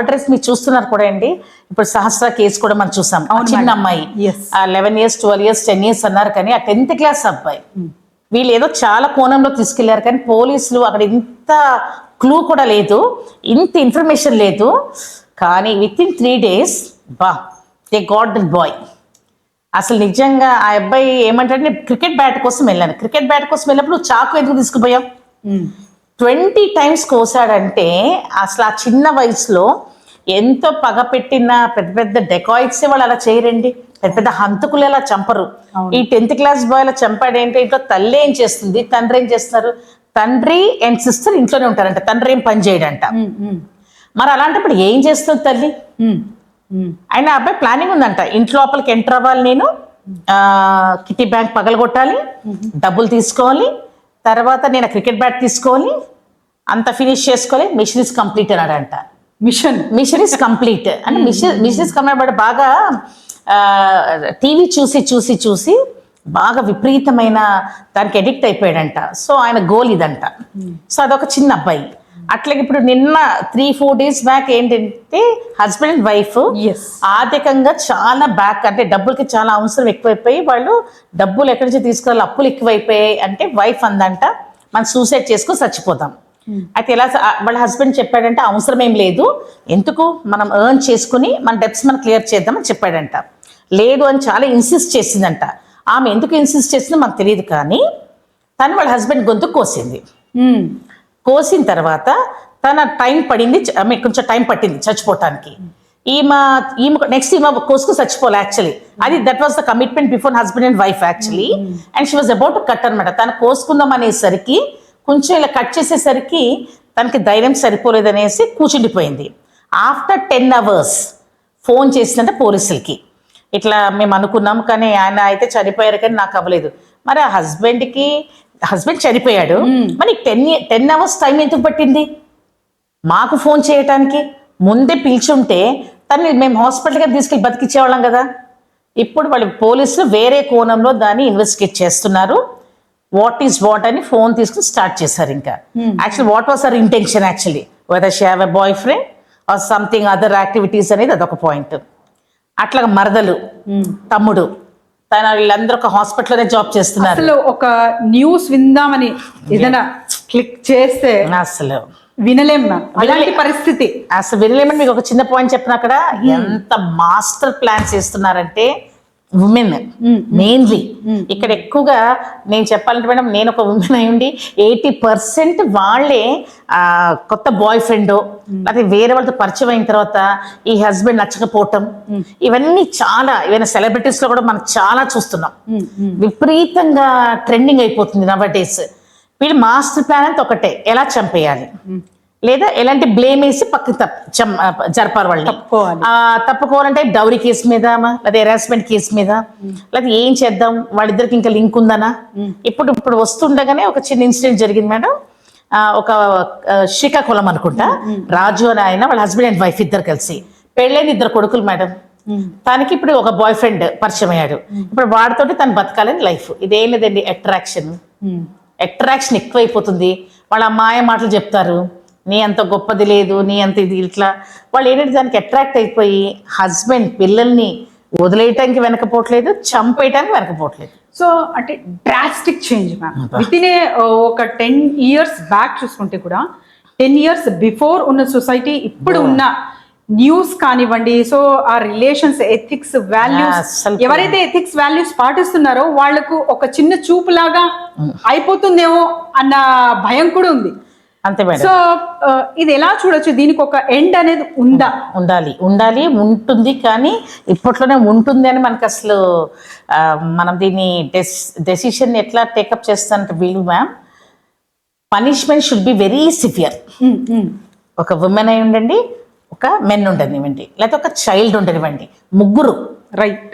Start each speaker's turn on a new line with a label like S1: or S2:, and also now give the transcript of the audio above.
S1: Advertise మీరు చూస్తున్నారు కూడా అండి. ఇప్పుడు సహస్ర కేసు కూడా మనం చూసాం. చిన్న అమ్మాయి 11 years 12 years 10 years అన్నారు, కానీ ఆ 10th class అబ్బాయి. వీళ్ళు ఏదో చాలా కోణంలో తీసుకెళ్లారు, కానీ పోలీసులు అక్కడ ఇంత క్లూ కూడా లేదు, ఇంత ఇన్ఫర్మేషన్ లేదు. కానీ with in 3 days they got the boy. అసలు నిజంగా ఆ అబ్బాయి ఏమంటాడు, క్రికెట్ బ్యాట్ కోసం వెళ్ళాను, క్రికెట్ బ్యాట్ కోసం వెళ్ళినప్పుడు చాకు ఎందుకు తీసుకుపోయాం, 20 times కోసాడంటే అసలు ఆ చిన్న వయసులో ఎంతో పగపెట్టిన పెద్ద పెద్ద డెకాయిట్స్ వాళ్ళు అలా చేయరండి, పెద్ద పెద్ద హంతకులు అలా చంపరు. ఈ 10th class బాయ్ అలా చంపాడంటే ఇంట్లో తల్లి ఏం చేస్తుంది, తండ్రి ఏం చేస్తున్నారు, తండ్రి అండ్ సిస్టర్ ఇంట్లోనే ఉంటారంట, తండ్రి ఏం పని చేయడంట. మరి అలాంటప్పుడు ఏం చేస్తుంది తల్లి? ఆయన అబ్బాయి ప్లానింగ్ ఉందంట, ఇంట్లో లోపలికి ఎంటర్ అవ్వాలి, నేను కిటీ బ్యాంక్ పగలగొట్టాలి, డబ్బులు తీసుకోవాలి, తర్వాత నేను క్రికెట్ బ్యాట్ తీసుకోవాలి, అంత ఫినిష్ చేసుకోవాలి, మిషన్ ఇస్ కంప్లీట్ అన్నాడంట. మిషన్ ఇస్ కంప్లీట్ అంటే మిషన్ ఇస్ కంప్లీట్. బాగా టీవీ చూసి చూసి చూసి బాగా విపరీతమైన దానికి ఎడిక్ట్ అయిపోయాడంట. సో ఆయన గోల్ ఇదంట. సో అదొక చిన్న అబ్బాయి. అట్లాగే ఇప్పుడు నిన్న 3-4 days బ్యాక్ ఏంటంటే హస్బెండ్ అండ్ వైఫ్ ఆర్థికంగా చాలా బ్యాక్, అంటే డబ్బులకి చాలా అవసరం ఎక్కువైపోయి వాళ్ళు డబ్బులు ఎక్కడి నుంచి తీసుకురావాలి, అప్పులు ఎక్కువైపోయాయి. అంటే వైఫ్ అందంట మనం సూసైడ్ చేసుకుని చచ్చిపోతాం. అయితే ఎలా వాళ్ళ హస్బెండ్ చెప్పాడంటే అవసరం ఏం లేదు, ఎందుకు మనం ఎర్న్ చేసుకుని మన డెబ్ట్స్ మనం క్లియర్ చేద్దామని చెప్పాడంట. లేదు అని చాలా ఇన్సిస్ట్ చేసిందంట. ఆమె ఎందుకు ఇన్సిస్ట్ చేసిందో మాకు తెలియదు, కానీ తను వాళ్ళ హస్బెండ్ గొంతు కోసింది. కోసిన తర్వాత తన టైం పడింది, కొంచెం టైం పట్టింది చచ్చిపోవటానికి. ఈమె నెక్స్ట్ ఈమె కోసుకు చచ్చిపోలే యాక్చువల్లీ. అది that was the commitment before husband and wife actually. And she was about to cut అనమాట. తను కోసుకుందాం అనేసరికి కొంచెం ఇలా కట్ చేసేసరికి తనకి ధైర్యం సరిపోలేదనేసి కూర్చుండిపోయింది. ఆఫ్టర్ 10 hours ఫోన్ చేసిందంటే పోలీసులకి, ఇట్లా మేము అనుకున్నాం కానీ ఆయన అయితే చనిపోయారు కానీ నాకు అవ్వలేదు. మరి ఆ హస్బెండ్ చనిపోయాడు, మరి 10 hours టైం ఎందుకు పట్టింది మాకు ఫోన్ చేయటానికి? ముందే పిలిచుంటే తను మేము హాస్పిటల్గా తీసుకెళ్ళి బతికిచ్చేవాళ్ళం కదా. ఇప్పుడు వాళ్ళు పోలీసులు వేరే కోణంలో దాన్ని ఇన్వెస్టిగేట్ చేస్తున్నారు. వాట్ ఈస్ వాట్ అని ఫోన్ తీసుకుని స్టార్ట్ చేశారు. ఇంకా actually what was our intention actually, whether she have a boy friend or something other activities అనేది అదొక పాయింట్. అట్లా మరదలు, తమ్ముడు, తన వీళ్ళందరూ ఒక హాస్పిటల్లోనే జాబ్ చేస్తున్నారు.
S2: అసలు ఒక న్యూస్ విందామని ఏదైనా క్లిక్ చేస్తే
S1: అసలు
S2: వినలేం అలాంటి పరిస్థితి.
S1: అసలు వినలేమని మీకు ఒక చిన్న పాయింట్ చెప్పిన, అక్కడ ఎంత మాస్టర్ ప్లాన్స్ చేస్తున్నారంటే ఉమెన్ మెయిన్లీ ఇక్కడ ఎక్కువగా. నేను చెప్పాలంటే మేడం, నేను ఒక ఉమెన్ అయి ఉండి 80% వాళ్ళే కొత్త బాయ్ ఫ్రెండ్ లేకపోతే వేరే వాళ్ళతో పరిచయం అయిన తర్వాత ఈ హస్బెండ్ నచ్చకపోవటం, ఇవన్నీ చాలా ఈవెన్ సెలబ్రిటీస్ లో కూడా మనం చాలా చూస్తున్నాం. విపరీతంగా ట్రెండింగ్ అయిపోతుంది నవ డేస్. వీళ్ళు మాస్టర్ ప్లాన్ అంతా ఒకటే, ఎలా చంపేయాలి లేదా ఎలాంటి బ్లేమ్ వేసి పక్కకి జరపాలి వాళ్ళని. తప్పుకోవాలంటే డౌరీ కేసు మీద లేదా హెరాస్మెంట్ కేసు మీద, లేదా ఏం చేద్దాం వాళ్ళిద్దరికి ఇంకా లింక్ ఉందనా. ఇప్పుడు వస్తుండగానే ఒక చిన్న ఇన్సిడెంట్ జరిగింది మేడం. ఒక శ్రీకాకుళం అనుకుంటా, రాజు అని ఆయన వాళ్ళ హస్బెండ్ అండ్ వైఫ్ ఇద్దరు కలిసి పెళ్ళైన 2 కొడుకులు మేడం. తనకి ఇప్పుడు ఒక బాయ్ ఫ్రెండ్ పరిచయం అయ్యాడు. ఇప్పుడు వాడితోటి తను బతకాలని లైఫ్. ఇదేం లేదండి, అట్రాక్షన్ ఎక్కువైపోతుంది. వాళ్ళ మాయ మాటలు చెప్తారు, నీ అంత గొప్పది లేదు, నీ అంత ఇది ఇట్లా. వాళ్ళు ఏంటంటే దానికి అట్రాక్ట్ అయిపోయి హస్బెండ్ పిల్లల్ని వదిలేయటానికి వెనకపోవట్లేదు, చంపేయటానికి వెనకపోవట్లేదు.
S2: సో అంటే drastic change ma'am. With in ఒక 10 years బ్యాక్ చూసుకుంటే కూడా 10 years బిఫోర్ ఉన్న సొసైటీ ఇప్పుడు ఉన్న న్యూస్ కానివ్వండి, సో ఆ రిలేషన్స్, ఎథిక్స్, వాల్యూస్, ఎవరైతే ఎథిక్స్ వాల్యూస్ పాటిస్తున్నారో వాళ్లకు ఒక చిన్న చూపు లాగా అయిపోతుందేమో అన్న భయం కూడా ఉంది.
S1: అంతే మేడం.
S2: సో ఇది ఎలా చూడొచ్చు, దీనికి ఒక ఎండ్ అనేది ఉందా?
S1: ఉండాలి ఉంటుంది, కానీ ఇప్పట్లోనే ఉంటుంది అని మనకు అసలు మనం దీన్ని డెసిషన్ ఎట్లా టేకప్ చేస్తానంటే వీలు ma'am, punishment should be very severe. ఒక ఉమెన్ అయి ఉండండి, ఒక మెన్ ఉండనివ్వండి, లేకపోతే ఒక చైల్డ్ ఉండనివ్వండి, ముగ్గురు
S2: రైట్